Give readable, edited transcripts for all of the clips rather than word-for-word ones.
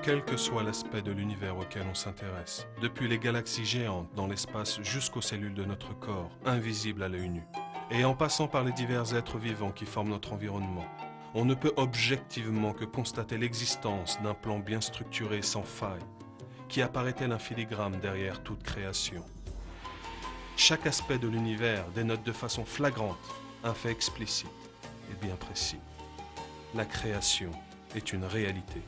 Quel que soit l'aspect de l'univers auquel on s'intéresse, depuis les galaxies géantes dans l'espace jusqu'aux cellules de notre corps, invisibles à l'œil nu, et en passant par les divers êtres vivants qui forment notre environnement, on ne peut objectivement que constater l'existence d'un plan bien structuré sans faille, qui apparaît tel un filigrane derrière toute création. Chaque aspect de l'univers dénote de façon flagrante un fait explicite et bien précis. La création est une réalité.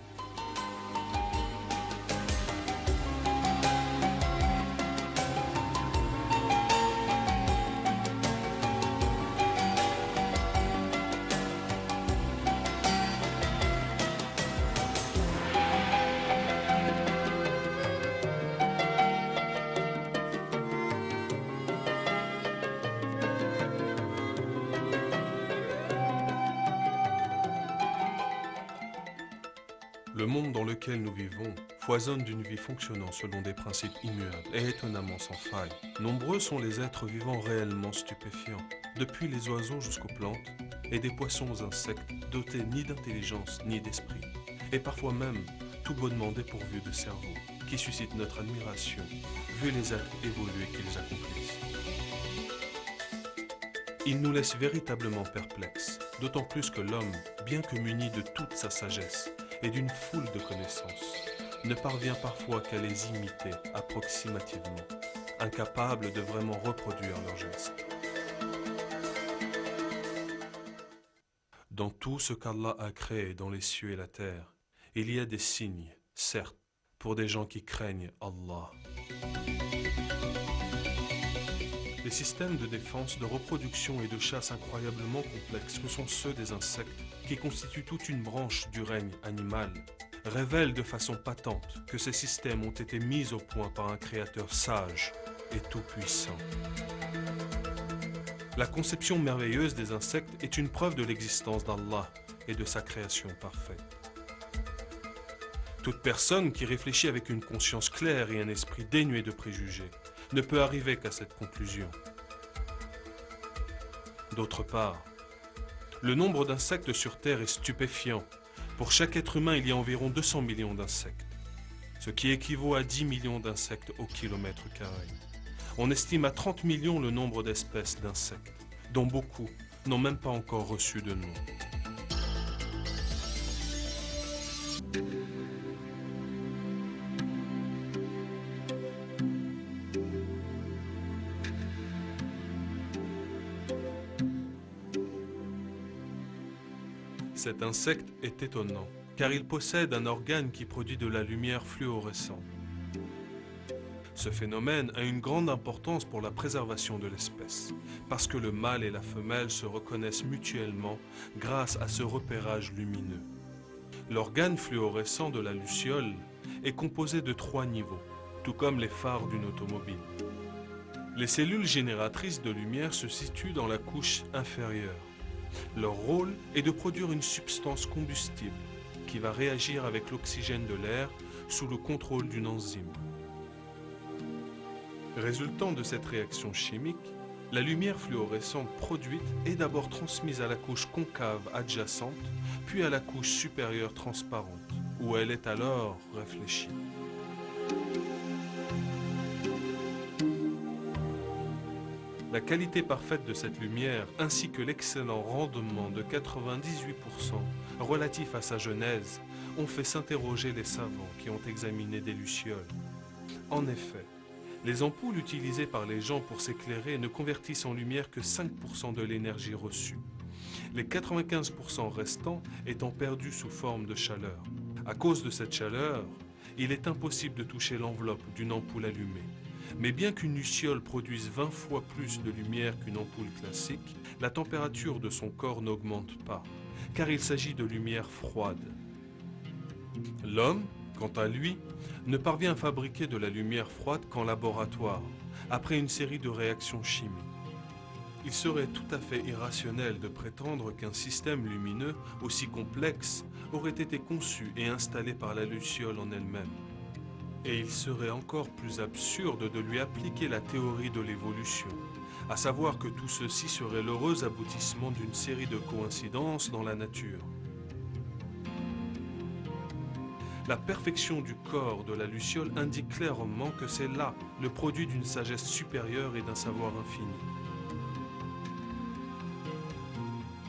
Le monde dans lequel nous vivons foisonne d'une vie fonctionnant selon des principes immuables et étonnamment sans faille. Nombreux sont les êtres vivants réellement stupéfiants, depuis les oiseaux jusqu'aux plantes, et des poissons aux insectes dotés ni d'intelligence ni d'esprit, et parfois même tout bonnement dépourvus de cerveau, qui suscitent notre admiration, vu les actes évolués qu'ils accomplissent. Ils nous laissent véritablement perplexes, d'autant plus que l'homme, bien que muni de toute sa sagesse, et d'une foule de connaissances, ne parvient parfois qu'à les imiter approximativement, incapable de vraiment reproduire leurs gestes. Dans tout ce qu'Allah a créé dans les cieux et la terre, il y a des signes, certes, pour des gens qui craignent Allah. Les systèmes de défense, de reproduction et de chasse incroyablement complexes que sont ceux des insectes, qui constituent toute une branche du règne animal, révèlent de façon patente que ces systèmes ont été mis au point par un créateur sage et tout-puissant. La conception merveilleuse des insectes est une preuve de l'existence d'Allah et de sa création parfaite. Toute personne qui réfléchit avec une conscience claire et un esprit dénué de préjugés ne peut arriver qu'à cette conclusion. D'autre part, le nombre d'insectes sur Terre est stupéfiant. Pour chaque être humain, il y a environ 200 millions d'insectes, ce qui équivaut à 10 millions d'insectes au kilomètre carré. On estime à 30 millions le nombre d'espèces d'insectes, dont beaucoup n'ont même pas encore reçu de nom. Cet insecte est étonnant, car il possède un organe qui produit de la lumière fluorescente. Ce phénomène a une grande importance pour la préservation de l'espèce, parce que le mâle et la femelle se reconnaissent mutuellement grâce à ce repérage lumineux. L'organe fluorescent de la luciole est composé de 3 niveaux, tout comme les phares d'une automobile. Les cellules génératrices de lumière se situent dans la couche inférieure. Leur rôle est de produire une substance combustible qui va réagir avec l'oxygène de l'air sous le contrôle d'une enzyme. Résultant de cette réaction chimique, la lumière fluorescente produite est d'abord transmise à la couche concave adjacente, puis à la couche supérieure transparente, où elle est alors réfléchie. La qualité parfaite de cette lumière, ainsi que l'excellent rendement de 98% relatif à sa genèse, ont fait s'interroger les savants qui ont examiné des lucioles. En effet, les ampoules utilisées par les gens pour s'éclairer ne convertissent en lumière que 5% de l'énergie reçue, les 95% restants étant perdus sous forme de chaleur. À cause de cette chaleur, il est impossible de toucher l'enveloppe d'une ampoule allumée. Mais bien qu'une luciole produise 20 fois plus de lumière qu'une ampoule classique, la température de son corps n'augmente pas, car il s'agit de lumière froide. L'homme, quant à lui, ne parvient à fabriquer de la lumière froide qu'en laboratoire, après une série de réactions chimiques. Il serait tout à fait irrationnel de prétendre qu'un système lumineux aussi complexe aurait été conçu et installé par la luciole en elle-même. Et il serait encore plus absurde de lui appliquer la théorie de l'évolution, à savoir que tout ceci serait l'heureux aboutissement d'une série de coïncidences dans la nature. La perfection du corps de la luciole indique clairement que c'est là le produit d'une sagesse supérieure et d'un savoir infini.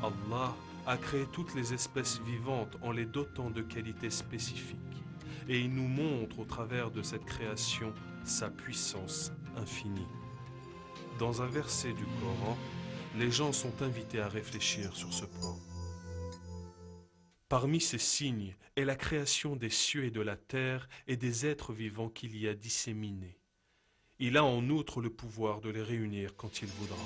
Allah a créé toutes les espèces vivantes en les dotant de qualités spécifiques. Et il nous montre au travers de cette création sa puissance infinie. Dans un verset du Coran, les gens sont invités à réfléchir sur ce point. Parmi ces signes est la création des cieux et de la terre et des êtres vivants qu'il y a disséminés. Il a en outre le pouvoir de les réunir quand il voudra.